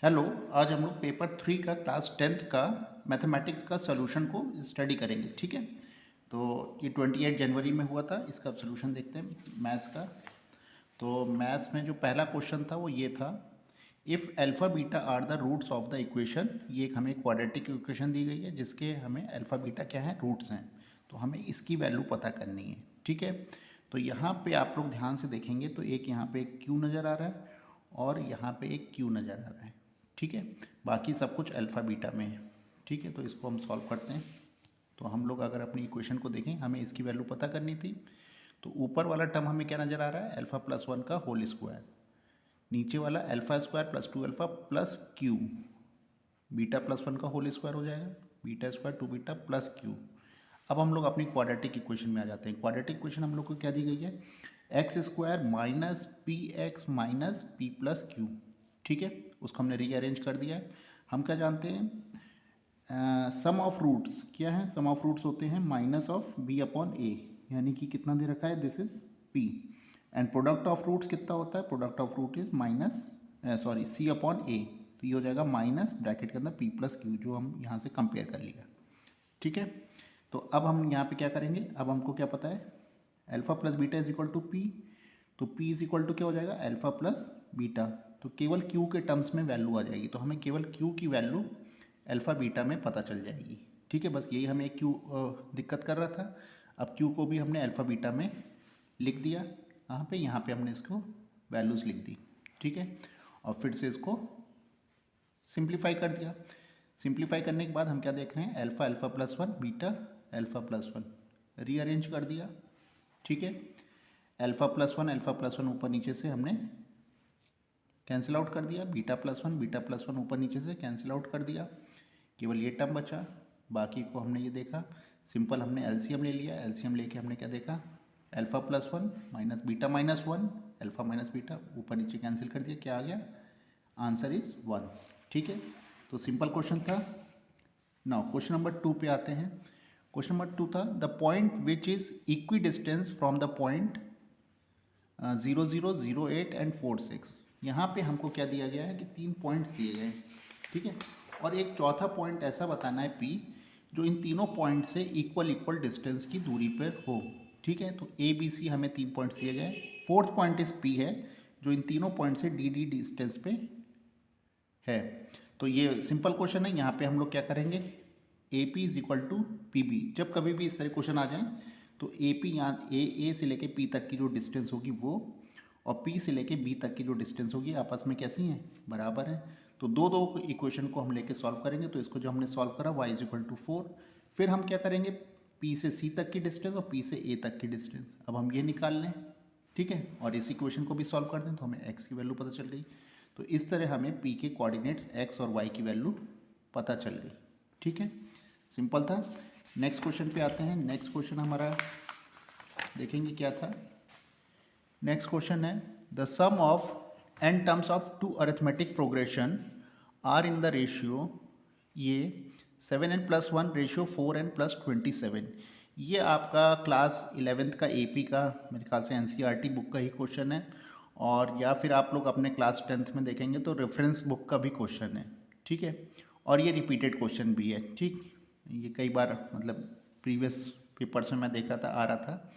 Hello. आज हम लोग पेपर 3 का क्लास 10th का मैथमेटिक्स का सॉल्यूशन को स्टडी करेंगे। ठीक है, तो ये 28 जनवरी में हुआ था। इसका सॉल्यूशन देखते हैं मैथ्स का। तो मैथ्स में जो पहला क्वेश्चन था वो ये था, if alpha beta are the roots of the equation. ये एक हमें क्वाड्रेटिक इक्वेशन दी गई है जिसके हमें अल्फ़ा बीटा क्या है, रूट्स हैं। तो हमें इसकी वैल्यू पता करनी है। ठीक है, तो यहाँ पे आप लोग ध्यान से देखेंगे तो एक यहाँ पे एक क्यू नज़र आ रहा है और यहाँ पे एक क्यू नज़र आ रहा है। ठीक है, बाकी सब कुछ अल्फ़ा बीटा में है। ठीक है, तो इसको हम सॉल्व करते हैं। तो हम लोग अगर अपनी इक्वेशन को देखें, हमें इसकी वैल्यू पता करनी थी। तो ऊपर वाला टर्म हमें क्या नज़र आ रहा है, अल्फ़ा प्लस वन का होल स्क्वायर। नीचे वाला alpha square plus two alpha plus q, beta plus one का होल स्क्वायर हो जाएगा, beta square two beta plus q. अब हम लोग अपनी क्वाड्रेटिक इक्वेशन में आ जाते हैं। क्वाड्रेटिक इक्वेशन हम लोग को क्या दी गई है, x square minus P x minus P plus Q. ठीक है, उसको हमने रीअरेंज कर दिया है। हम क्या जानते हैं, सम ऑफ रूट्स क्या है, सम ऑफ रूट्स होते हैं minus of B upon A, यानी कि कितना दे रखा है, this is P. And product of roots कितना होता है, product of root is minus sorry C upon A. तो ये हो जाएगा माइनस ब्रैकेट के अंदर पी प्लस क्यू, जो हम यहाँ से कंपेयर कर लिया। ठीक है, तो अब हम यहाँ पे क्या करेंगे, अब हमको क्या पता है, alpha plus beta is equal to P. तो पी इज इक्वल टू क्या हो जाएगा, अल्फ़ा प्लस बीटा। तो केवल क्यू के टर्म्स में वैल्यू आ जाएगी, तो हमें केवल क्यू की वैल्यू अल्फ़ा बीटा में पता चल जाएगी। ठीक है, बस यही हमें क्यू दिक्कत कर रहा था। अब क्यू को भी हमने अल्फ़ा बीटा में लिख दिया। यहाँ पे हमने इसको वैल्यूज़ लिख दी। ठीक है, और फिर से इसको सिंप्लीफाई कर दिया। सिंप्लीफाई करने के बाद हम क्या देख रहे हैं, alpha alpha plus one beta alpha plus one, rearrange कर दिया। ठीक है, अल्फ़ा प्लस वन ऊपर नीचे से हमने कैंसिल आउट कर दिया, बीटा प्लस वन ऊपर नीचे से कैंसिल आउट कर दिया, केवल ये टर्म बचा। बाकी को हमने ये देखा, सिंपल हमने एलसीएम ले लिया। एलसीएम लेके हमने क्या देखा, alpha plus one minus one, alpha minus beta ऊपर नीचे कैंसिल कर दिया, क्या आ गया, आंसर इज वन। ठीक है, तो सिंपल क्वेश्चन था। नाउ क्वेश्चन नंबर 2 पे आते हैं। क्वेश्चन नंबर 2 था, the point which is equi distance from the point 0008 and 46। यहाँ पे हमको क्या दिया गया है कि 3 पॉइंट्स दिए गए हैं। ठीक है, और एक चौथा पॉइंट ऐसा बताना है P, जो इन तीनों पॉइंट से इक्वल डिस्टेंस की दूरी पर हो। ठीक है, तो ए बी सी हमें 3 पॉइंट्स दिए गए। फोर्थ पॉइंट इज P है, जो इन तीनों पॉइंट से डी डिस्टेंस पे है। तो ये सिंपल क्वेश्चन है। यहाँ पे हम लोग क्या करेंगे, A P is equal to P B. जब कभी भी इस तरह क्वेश्चन आ जाए तो ए पी यहाँ ए से लेके पी तक की जो डिस्टेंस होगी वो, और पी से लेके बी तक की जो डिस्टेंस होगी आपस में कैसी हैं, बराबर है। तो दो दो इक्वेशन को हम लेके सॉल्व करेंगे। तो इसको जो हमने सॉल्व करा y इज इक्वल टू 4, फिर हम क्या करेंगे, पी से सी तक की डिस्टेंस और पी से ए तक की डिस्टेंस, अब हम ये निकाल लें। ठीक है, और इस इक्वेशन को भी सॉल्व कर दें तो हमें x की वैल्यू पता चल गई। तो इस तरह हमें p के कोऑर्डिनेट्स x और y की वैल्यू पता चल गई। ठीक है, सिंपल था। नेक्स्ट क्वेश्चन पे आते हैं। नेक्स्ट क्वेश्चन हमारा देखेंगे क्या था। नेक्स्ट क्वेश्चन है, the sum of n terms of two arithmetic progression are in the ratio, ये 7n plus one ratio 4n plus 27। ये आपका क्लास 11th का AP का मेरे ख्याल से NCERT बुक का ही क्वेश्चन है, और या फिर आप लोग अपने क्लास 10th में देखेंगे तो रेफरेंस बुक का भी क्वेश्चन है। ठीक है, और ये रिपीटेड क्वेश्चन भी है। ठीक, ये कई बार मतलब प्रीवियस पेपर्स में मैं देख रहा था, आ रहा था।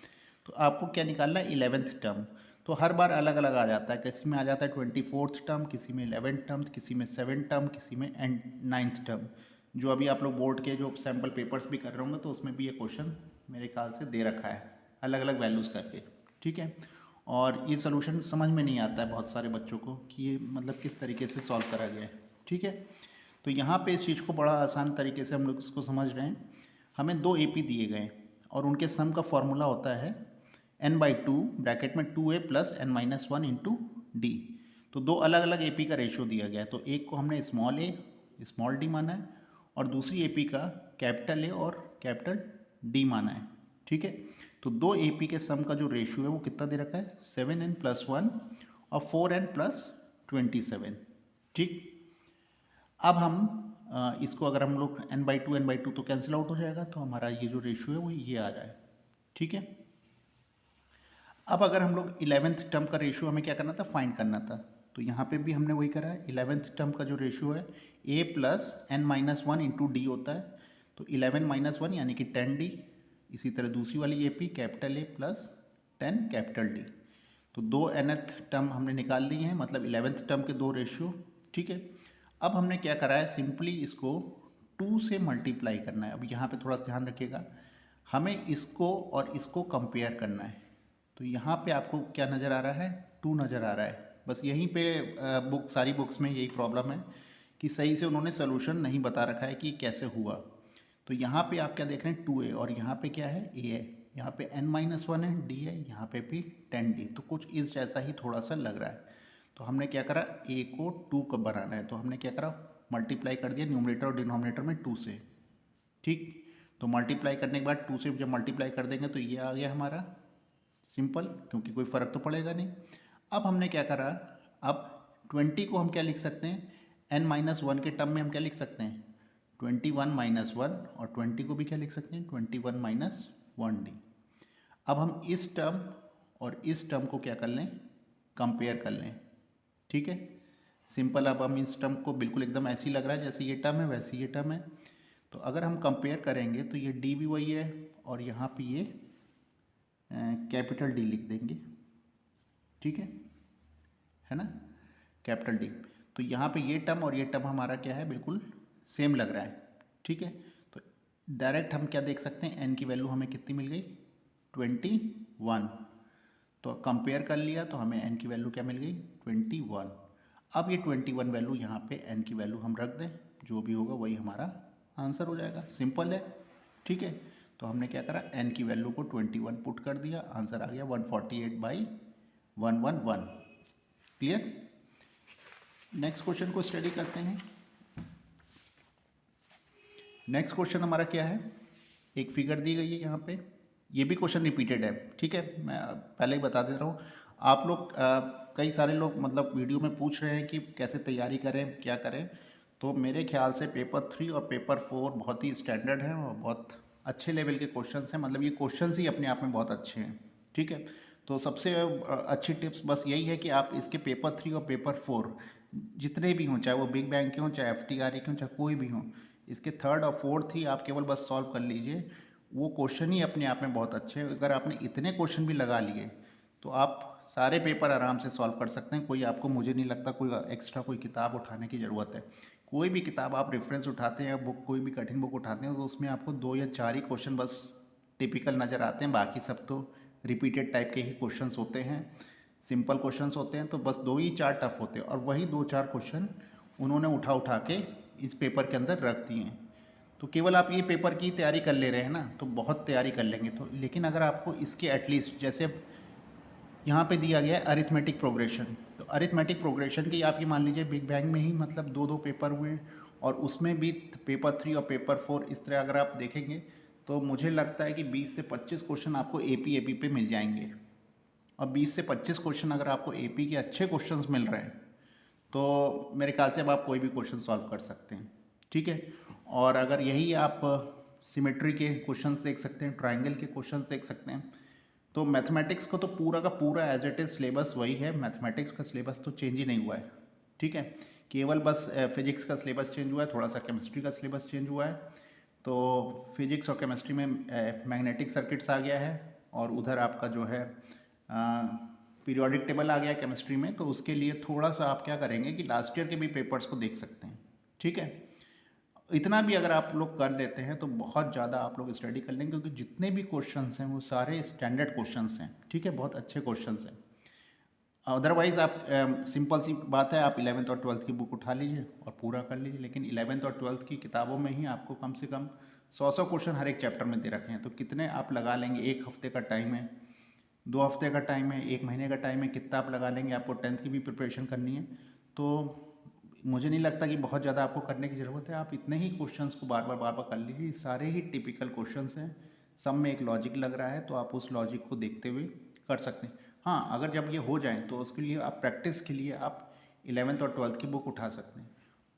तो आपको क्या निकालना है, 11th टर्म। तो हर बार अलग अलग आ जाता है, किसी में आ जाता है 24th टर्म, किसी में 11th टर्म, किसी में 7th टर्म, किसी में 9th टर्म। जो अभी आप लोग बोर्ड के जो सैम्पल पेपर्स भी कर रहे होंगे तो उसमें भी ये क्वेश्चन मेरे ख्याल से दे रखा है, अलग अलग वैल्यूज़ करके। ठीक है, और ये सोल्यूशन समझ में नहीं आता है बहुत सारे बच्चों को कि ये मतलब किस तरीके से सॉल्व करा गया है। ठीक है, तो यहाँ पे इस चीज़ को बड़ा आसान तरीके से हम लोग इसको समझ रहे हैं। हमें 2 AP दिए गए और उनके सम का फॉर्मूला होता है n/2 ब्रैकेट में 2a plus n-1 into D. तो दो अलग अलग AP का रेशियो दिया गया है। तो एक को हमने स्मॉल a स्मॉल d माना है और दूसरी AP का कैपिटल A और कैपिटल D माना है। ठीक है, तो दो AP के सम का जो रेशियो है वो कितना दे रखा है, 7n प्लस 1 और 4n प्लस 27। ठीक, अब हम इसको अगर हम लोग n/2 तो कैंसिल आउट हो जाएगा, तो हमारा ये जो रेशियो है वो ये आ रहा है। ठीक है, अब अगर हम लोग 11th टर्म का रेशियो हमें क्या करना था, फाइंड करना था। तो यहाँ पे भी हमने वही करा है, 11th टर्म का जो रेशियो है a plus n minus one into D होता है, तो 11 माइनस वन यानी कि 10d। इसी तरह दूसरी वाली AP capital A plus 10 capital D। तो दो nth टर्म हमने निकाल लिए हैं, मतलब 11th टर्म के दो रेशियो। ठीक है, अब हमने क्या करा है, सिंपली इसको 2 से मल्टीप्लाई करना है। अब यहाँ पे थोड़ा ध्यान रखिएगा, हमें इसको और इसको कंपेयर करना है। तो यहाँ पे आपको क्या नज़र आ रहा है, 2 नज़र आ रहा है। बस यहीं पे सारी बुक्स में यही प्रॉब्लम है कि सही से उन्होंने सोल्यूशन नहीं बता रखा है कि कैसे हुआ। तो यहाँ पे आप क्या देख रहे हैं, 2a, और यहाँ पे क्या है, a है। यहाँ पे n-1 है, d है, यहाँ पे भी 10d। तो कुछ इस जैसा ही थोड़ा सा लग रहा है। तो हमने क्या करा, a को 2 कब बनाना है, तो हमने क्या करा, मल्टीप्लाई कर दिया न्यूमरेटर और डिनोमिनेटर में 2 से। ठीक, तो मल्टीप्लाई करने के बाद 2 से जब मल्टीप्लाई कर देंगे तो ये आ गया हमारा सिंपल, क्योंकि कोई फ़र्क तो पड़ेगा नहीं। अब हमने क्या करा, अब 20 को हम क्या लिख सकते हैं, n-1 के टर्म में हम क्या लिख सकते हैं, 21 माइनस 1, और 20 को भी क्या लिख सकते हैं, 21 माइनस 1d। अब हम इस टर्म और इस टर्म को क्या कर लें, कंपेयर कर लें। ठीक है, सिंपल। अब हम इस टर्म को बिल्कुल एकदम ऐसे ही लग रहा है जैसे ये टर्म है वैसे ये टर्म है। तो अगर हम कंपेयर करेंगे तो ये d भी वही है, और यहाँ पे ये कैपिटल D लिख देंगे। ठीक है ना, कैपिटल D। तो यहाँ पे ये टर्म और ये टर्म हमारा क्या है, बिल्कुल सेम लग रहा है। ठीक है, तो डायरेक्ट हम क्या देख सकते हैं, n की वैल्यू हमें कितनी मिल गई, 21। तो कंपेयर कर लिया तो हमें n की वैल्यू क्या मिल गई, 21। अब ये 21 वैल्यू यहाँ पे n की वैल्यू हम रख दें, जो भी होगा वही हमारा आंसर हो जाएगा। सिंपल है। ठीक है, तो हमने क्या करा, n की वैल्यू को 21 पुट कर दिया, आंसर आ गया 148/111। क्लियर। नेक्स्ट क्वेश्चन को स्टडी करते हैं। नेक्स्ट क्वेश्चन हमारा क्या है, एक फिगर दी गई है यहाँ पे, ये भी क्वेश्चन रिपीटेड है। ठीक है, मैं पहले ही बता दे रहा हूँ। आप लोग कई सारे लोग मतलब वीडियो में पूछ रहे हैं कि कैसे तैयारी करें, क्या करें। तो मेरे ख्याल से पेपर 3 और पेपर 4 बहुत ही स्टैंडर्ड हैं और बहुत अच्छे लेवल के क्वेश्चंस हैं, मतलब ये क्वेश्चंस ही अपने आप में बहुत अच्छे हैं। ठीक है, तो सबसे अच्छी टिप्स बस यही है कि आप इसके पेपर 3 और पेपर 4 जितने भी हों, चाहे वो बिग बैंग के हों, चाहे FTRE के हों, चाहे कोई भी हों, इसके 3rd और 4th ही आप केवल बस सॉल्व कर लीजिए। वो क्वेश्चन ही अपने आप में बहुत अच्छे हैं। अगर आपने इतने क्वेश्चन भी लगा लिए तो आप सारे पेपर आराम से सॉल्व कर सकते हैं। कोई आपको, मुझे नहीं लगता कोई एक्स्ट्रा कोई किताब उठाने की ज़रूरत है। कोई भी किताब आप रेफरेंस उठाते हैं या बुक, कोई भी कठिन बुक उठाते हैं, तो उसमें आपको 2 या 4 ही क्वेश्चन बस टिपिकल नज़र आते हैं, बाकी सब तो रिपीटेड टाइप के ही क्वेश्चंस होते हैं, सिंपल क्वेश्चंस होते हैं। तो बस 2 ही 4 टफ होते हैं, और वही 2-4 क्वेश्चन उन्होंने उठा के इस पेपर के अंदर रख दिए हैं। तो केवल आप ये पेपर की तैयारी कर ले रहे हैं ना, तो बहुत तैयारी कर लेंगे तो। लेकिन अगर आपको इसके एटलीस्ट, जैसे यहाँ पे दिया गया है अरिथमेटिक प्रोग्रेशन, तो अरिथमेटिक प्रोग्रेशन की आप ये मान लीजिए बिग बैंग में ही मतलब 2-2 पेपर हुए, और उसमें भी पेपर 3 और पेपर 4 इस तरह अगर आप देखेंगे तो मुझे लगता है कि 20 से 25 क्वेश्चन आपको AP पे मिल जाएंगे। और 20 से 25 क्वेश्चन अगर आपको AP के अच्छे क्वेश्चन मिल रहे हैं तो मेरे ख्याल से अब आप कोई भी क्वेश्चन सॉल्व कर सकते हैं। ठीक है, और अगर यही आप सिमेट्री के क्वेश्चंस देख सकते हैं, ट्रायंगल के क्वेश्चंस देख सकते हैं, तो मैथमेटिक्स को तो पूरा का पूरा एज इट इज़ सिलेबस वही है। मैथमेटिक्स का सिलेबस तो चेंज ही नहीं हुआ है। ठीक है, केवल बस फिजिक्स का सिलेबस चेंज हुआ है, थोड़ा सा केमिस्ट्री का सिलेबस चेंज हुआ है। तो फिजिक्स और केमिस्ट्री में मैग्नेटिक सर्किट्स आ गया है, और उधर आपका जो है पीरियोडिक टेबल आ गया है केमिस्ट्री में। तो उसके लिए थोड़ा सा आप क्या करेंगे कि लास्ट ईयर के भी पेपर्स को देख सकते हैं। ठीक है, इतना भी अगर आप लोग कर लेते हैं तो बहुत ज़्यादा आप लोग स्टडी कर लेंगे, क्योंकि जितने भी क्वेश्चंस हैं वो सारे स्टैंडर्ड क्वेश्चंस हैं। ठीक है, बहुत अच्छे क्वेश्चंस हैं। अदरवाइज़ आप सिंपल सी बात है, आप 11th और 12th की बुक उठा लीजिए और पूरा कर लीजिए। लेकिन 11th और 12th की किताबों में ही आपको कम से कम 100 क्वेश्चन हर एक चैप्टर में दे रखे हैं। तो कितने आप लगा लेंगे, 1 हफ्ते का टाइम है, 2 हफ्ते का टाइम है, 1 महीने का टाइम है, कितना आप लगा लेंगे। आपको 10th की भी प्रिपरेशन करनी है, तो मुझे नहीं लगता कि बहुत ज़्यादा आपको करने की ज़रूरत है। आप इतने ही क्वेश्चंस को बार बार कर लीजिए। सारे ही टिपिकल क्वेश्चंस हैं, सब में एक लॉजिक लग रहा है, तो आप उस लॉजिक को देखते हुए कर सकते हैं। हाँ, अगर जब ये हो जाए तो उसके लिए आप प्रैक्टिस के लिए आप 11th और 12th की बुक उठा सकते हैं।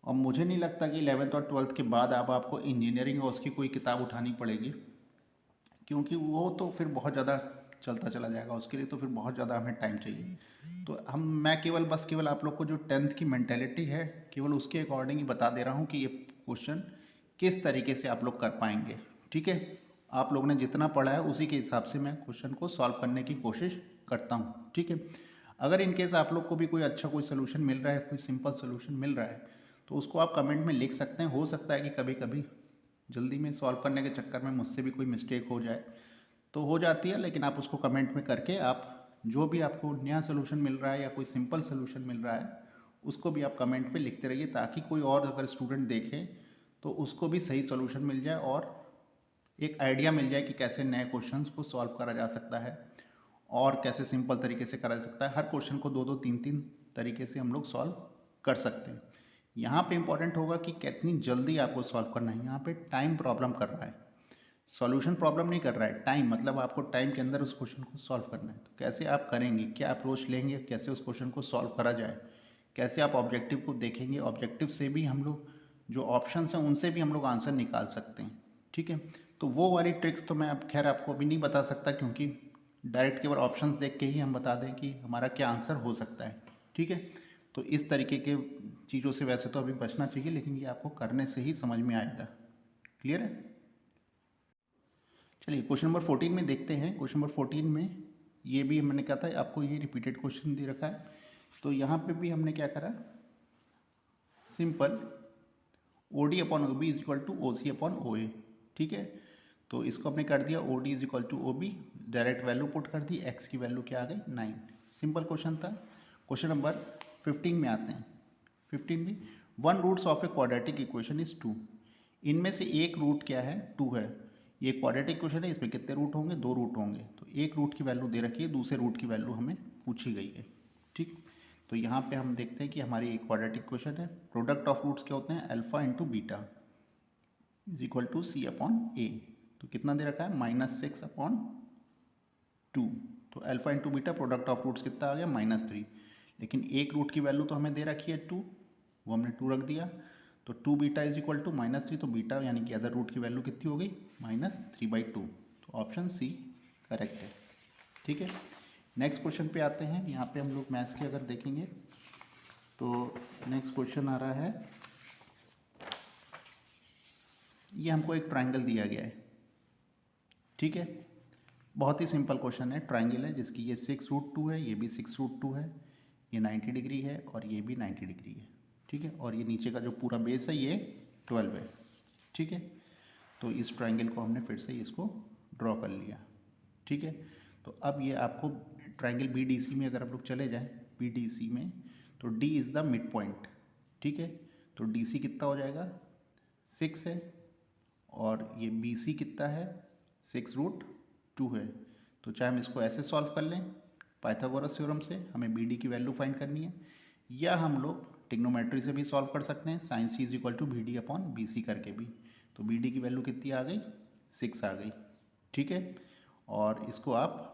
और मुझे नहीं लगता कि 11th और 12th के बाद अब आपको इंजीनियरिंग और उसकी कोई किताब उठानी पड़ेगी, क्योंकि वो तो फिर बहुत ज़्यादा चलता चला जाएगा, उसके लिए तो फिर बहुत ज़्यादा हमें टाइम चाहिए। तो मैं केवल आप लोग को जो 10th की मेंटेलिटी है केवल उसके अकॉर्डिंग ही बता दे रहा हूँ कि ये क्वेश्चन किस तरीके से आप लोग कर पाएंगे। ठीक है, आप लोगों ने जितना पढ़ा है उसी के हिसाब से मैं क्वेश्चन को सॉल्व करने की कोशिश करता हूँ। ठीक है, अगर इनकेस आप लोग को भी कोई अच्छा कोई सोल्यूशन मिल रहा है, कोई सिंपल सोल्यूशन मिल रहा है, तो उसको आप कमेंट में लिख सकते हैं। हो सकता है कि कभी कभी जल्दी में सॉल्व करने के चक्कर में मुझसे भी कोई मिस्टेक हो जाए, तो हो जाती है, लेकिन आप उसको कमेंट में करके आप जो भी आपको नया सोल्यूशन मिल रहा है या कोई सिंपल सोल्यूशन मिल रहा है उसको भी आप कमेंट पे लिखते रहिए, ताकि कोई और अगर स्टूडेंट देखे तो उसको भी सही सोल्यूशन मिल जाए और एक आइडिया मिल जाए कि कैसे नए क्वेश्चंस को सॉल्व करा जा सकता है और कैसे सिंपल तरीके से करा जा सकता है। हर क्वेश्चन को 2-2 3-3 तरीके से हम लोग सॉल्व कर सकते हैं। यहाँ पे इंपॉर्टेंट होगा कि कितनी जल्दी आपको सॉल्व करना है। यहाँ पे टाइम प्रॉब्लम कर रहा है, सॉल्यूशन प्रॉब्लम नहीं कर रहा है। टाइम मतलब आपको टाइम के अंदर उस क्वेश्चन को सॉल्व करना है। तो कैसे आप करेंगे, क्या अप्रोच लेंगे, कैसे उस क्वेश्चन को सॉल्व करा जाए, कैसे आप ऑब्जेक्टिव को देखेंगे, ऑब्जेक्टिव से भी हम लोग जो ऑप्शंस हैं उनसे भी हम लोग आंसर निकाल सकते हैं। ठीक है, तो वो वाली ट्रिक्स तो मैं अब खैर आपको अभी नहीं बता सकता, क्योंकि डायरेक्ट केवल ऑप्शंस देख के ही हम बता दें कि हमारा क्या आंसर हो सकता है। ठीक है, तो इस तरीके के चीज़ों से वैसे तो अभी बचना चाहिए, लेकिन ये आपको करने से ही समझ में आएगा। क्लियर है? चलिए क्वेश्चन नंबर 14 में देखते हैं। क्वेश्चन नंबर 14 में ये भी मैंने कहा था आपको, ये रिपीटेड क्वेश्चन दे रखा है। तो यहाँ पे भी हमने क्या करा, simple OD upon OB is equal to OC upon OA। ठीक है, तो इसको हमने कर दिया OD is equal to OB, direct value put कर दी, x की वैल्यू क्या आ गई 9। सिंपल क्वेश्चन था। क्वेश्चन नंबर 15 में आते हैं। 15 में 1 roots of a quadratic equation is 2। इनमें से एक रूट क्या है, 2 है। ये क्वाड्रेटिक इक्वेशन है, इसमें कितने रूट होंगे, 2 रूट होंगे। तो एक रूट की वैल्यू दे रखी है, दूसरे रूट की वैल्यू हमें पूछी गई है। ठीक, तो यहाँ पे हम देखते हैं कि हमारी एक क्वाड्रेटिक इक्वेशन है। प्रोडक्ट ऑफ रूट्स क्या होते हैं, alpha into beta is equal to C upon A। तो कितना दे रखा है, -6 अपॉन 2। तो alpha into beta product of roots कितना आ गया, -3। लेकिन एक रूट की वैल्यू तो हमें दे रखी है 2, वो हमने 2 रख दिया। तो 2 बीटा इज इक्वल टू -3, तो बीटा यानी कि अदर रूट की वैल्यू कितनी हो गई, -3/2। तो ऑप्शन C करेक्ट है। ठीक है, नेक्स्ट क्वेश्चन पे आते हैं। यहाँ पे हम लोग मैथ्स के अगर देखेंगे तो नेक्स्ट क्वेश्चन आ रहा है, ये हमको एक ट्रायंगल दिया गया है। ठीक है, बहुत ही सिंपल क्वेश्चन है। ट्रायंगल है जिसकी ये 6√2 है, ये भी 6√2 है, ये 90 डिग्री है और ये भी 90 डिग्री है। ठीक है, और ये नीचे का जो पूरा बेस है ये 12 है। ठीक है, तो इस ट्रायंगल को हमने फिर से इसको ड्रॉ कर लिया। ठीक है, तो अब ये आपको ट्रायंगल BDC में अगर आप लोग चले जाएं, BDC में तो D is the mid point. ठीक है, तो DC कितना हो जाएगा, 6 है, और ये BC कितना है, 6√2 है। तो चाहे हम इसको ऐसे सॉल्व कर लें पाइथागोरस थ्योरम से, हमें BD की वैल्यू फाइंड करनी है, या हम लोग ट्रिग्नोमेट्री से भी सॉल्व कर सकते हैं, sin C is equal to BD upon BC करके भी। तो BD की वैल्यू कितनी आ गई, 6 आ गई। ठीक है, और इसको आप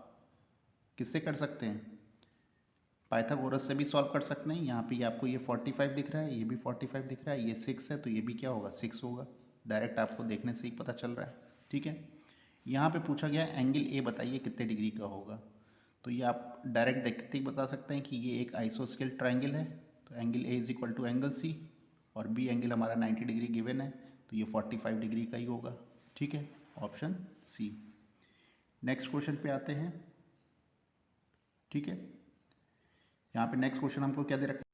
किससे कर सकते हैं, पाइथागोरस से भी सॉल्व कर सकते हैं। यहाँ पे आपको ये 45 दिख रहा है, ये भी 45 दिख रहा है, ये 6 है, तो ये भी क्या होगा, 6 होगा। डायरेक्ट आपको देखने से ही पता चल रहा है। ठीक है, यहाँ पे पूछा गया एंगल A बताइए कितने डिग्री का होगा। तो ये आप डायरेक्ट देखते ही बता सकते हैं कि ये एक आइसोस्केल ट्राइंगल है। तो angle A is equal to angle C, और B एंगल हमारा 90 डिग्री गिवन है, तो ये 45 डिग्री का ही होगा। ठीक है, ऑप्शन C। नेक्स्ट क्वेश्चन पे आते हैं। ठीक है, यहाँ पे नेक्स्ट क्वेश्चन हमको क्या दे रखा है,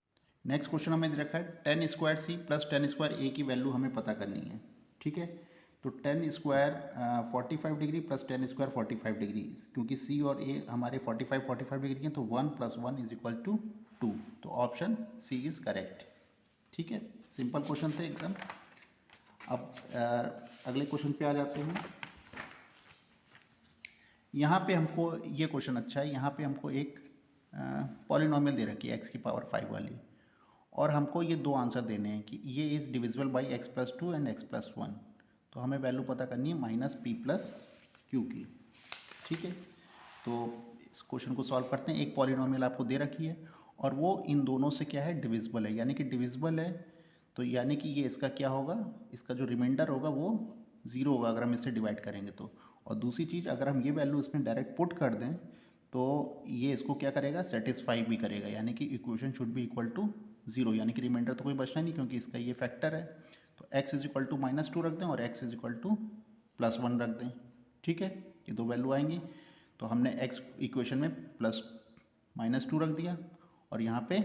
नेक्स्ट क्वेश्चन हमें दे रखा है tan² C plus tan² A की वैल्यू हमें पता करनी है। ठीक है, तो tan² 45 degree plus tan² 45 degree, क्योंकि C और A हमारे 45 डिग्री हैं, तो 1 + 1 इज इक्वल टू 2। तो ऑप्शन C इज करेक्ट। ठीक है, सिंपल क्वेश्चन थे एकदम। अब अगले क्वेश्चन पे आ जाते हैं। यहाँ पे हमको ये क्वेश्चन अच्छा है। यहाँ पे हमको एक पॉलिनोमियल दे रखी है x⁵ वाली, और हमको ये दो आंसर देने हैं कि ये is divisible by x+2 and x+1। तो हमें वैल्यू पता करनी है -p+q की। ठीक है, तो इस क्वेश्चन को सॉल्व करते हैं। एक पॉलिनोमियल आपको दे रखी है और वो इन दोनों से क्या है, डिविजिबल है, यानी कि डिविजिबल है, तो यानी कि ये इसका क्या होगा, इसका जो रिमाइंडर होगा वो 0 होगा अगर हम इसे डिवाइड करेंगे तो। और दूसरी चीज़, अगर हम ये वैल्यू इसमें डायरेक्ट पुट कर दें तो ये इसको क्या करेगा, सेटिस्फाई भी करेगा, यानी कि equation should be equal to 0, यानी कि रिमाइंडर तो कोई बचना नहीं क्योंकि इसका ये फैक्टर है। तो x इज इक्वल टू -2 रख दें और x इज इक्वल टू +1 रख दें। ठीक है, ये दो वैल्यू आएंगी। तो हमने x इक्वेशन में -2 रख दिया और यहाँ पे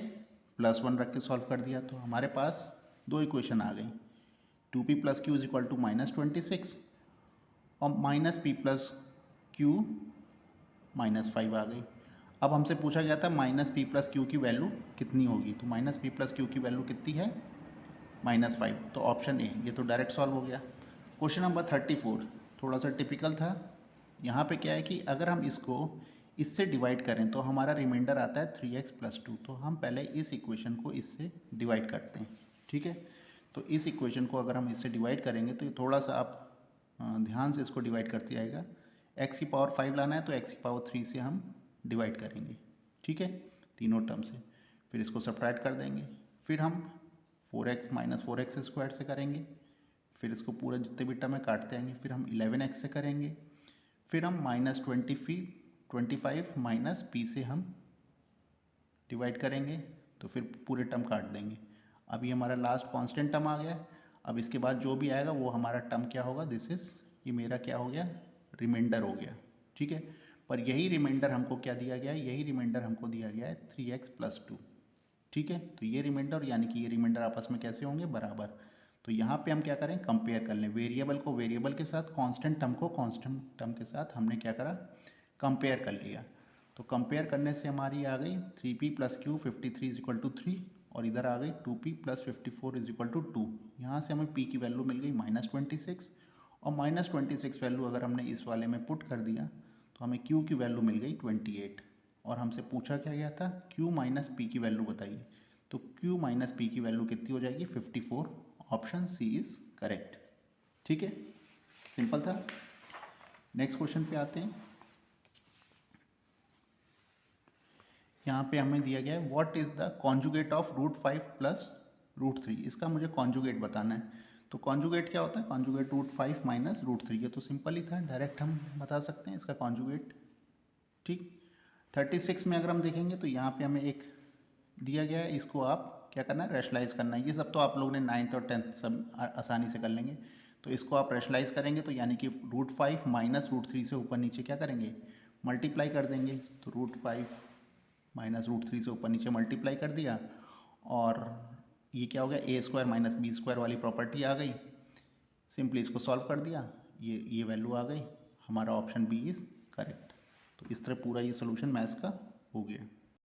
+1 रख के सॉल्व कर दिया, तो हमारे पास दो इक्वेशन आ गई। 2p + q is equal to -26 और -p + q -5 आ गई। अब हमसे पूछा गया था -p + q की वैल्यू कितनी होगी, तो -p + q की वैल्यू कितनी है, -5। तो ऑप्शन ए, ये तो डायरेक्ट सॉल्व हो गया। क्वेश्चन नंबर 34 थोड़ा सा टिपिकल था। यहाँ पे क्या है कि अगर हम इसको इससे डिवाइड करें तो हमारा रिमाइंडर आता है 3x + 2। तो हम पहले इस इक्वेशन को इससे डिवाइड करते हैं। ठीक है, तो इस इक्वेशन को अगर हम इससे डिवाइड करेंगे तो ये थोड़ा सा आप ध्यान से इसको डिवाइड करते आएगा। x की पावर 5 लाना है तो x की पावर 3 से हम डिवाइड करेंगे। ठीक है, तीनों टर्म से, फिर इसको सब्ट्रैक्ट कर देंगे, फिर हम 4x - 4x² से करेंगे, फिर इसको पूरा जितने भी टर्म है काटते आएंगे, फिर हम 11x से करेंगे, फिर हम -25 - p से हम डिवाइड करेंगे, तो फिर पूरे टर्म काट देंगे। अब ये हमारा लास्ट कांस्टेंट टर्म आ गया। अब इसके बाद जो भी आएगा वो हमारा टर्म क्या होगा, दिस इज, ये मेरा क्या हो गया, रिमाइंडर हो गया। ठीक है, पर यही रिमाइंडर हमको क्या दिया गया है, यही रिमाइंडर हमको दिया गया है 3x + 2। ठीक है, तो ये रिमाइंडर यानी कि ये रिमाइंडर आपस में कैसे होंगे, बराबर। तो यहाँ पे हम क्या करें, कंपेयर कर लें वेरिएबल को वेरिएबल के साथ, कांस्टेंट टर्म को कांस्टेंट टर्म के साथ हमने क्या करा, कंपेयर कर लिया। तो कंपेयर करने से हमारी आ गई 3p + q 53 is equal to 3 और इधर आ गई 2p + 54 इज इक्वल टू 2। यहाँ से हमें p की वैल्यू मिल गई -26 और -26 वैल्यू अगर हमने इस वाले में पुट कर दिया तो हमें q की वैल्यू मिल गई 28। और हमसे पूछा क्या गया था, q - p की वैल्यू बताइए। तो q - p की वैल्यू कितनी हो जाएगी, 54। Option C is correct. ठीक है, सिंपल था। नेक्स्ट क्वेश्चन पे आते हैं। यहाँ पे हमें दिया गया है what is the conjugate of √5 + √3। इसका मुझे कॉन्जुगेट बताना है। तो कॉन्जुगेट क्या होता है, कॉन्जुगेट √5 - √3। ये तो सिंपल ही था, डायरेक्ट हम बता सकते हैं इसका कॉन्जुगेट। ठीक, 36 में अगर हम देखेंगे तो यहाँ पे हमें एक दिया गया है, इसको आप क्या करना है, रैशनलाइज करना है। ये सब तो आप लोगों ने 9th और 10th सब आसानी से कर लेंगे। तो इसको आप रैशनलाइज करेंगे तो यानी कि √5 - √3 से ऊपर नीचे क्या करेंगे, मल्टीप्लाई कर देंगे। तो √5 - √3 से ऊपर नीचे मल्टीप्लाई कर दिया और ये क्या हो गया, a² - b² वाली प्रॉपर्टी आ गई। सिंपली इसको सॉल्व कर दिया, ये वैल्यू आ गई। हमारा ऑप्शन बी इज़ करेक्ट। तो इस तरह पूरा ये सोल्यूशन मैथ्स का हो गया।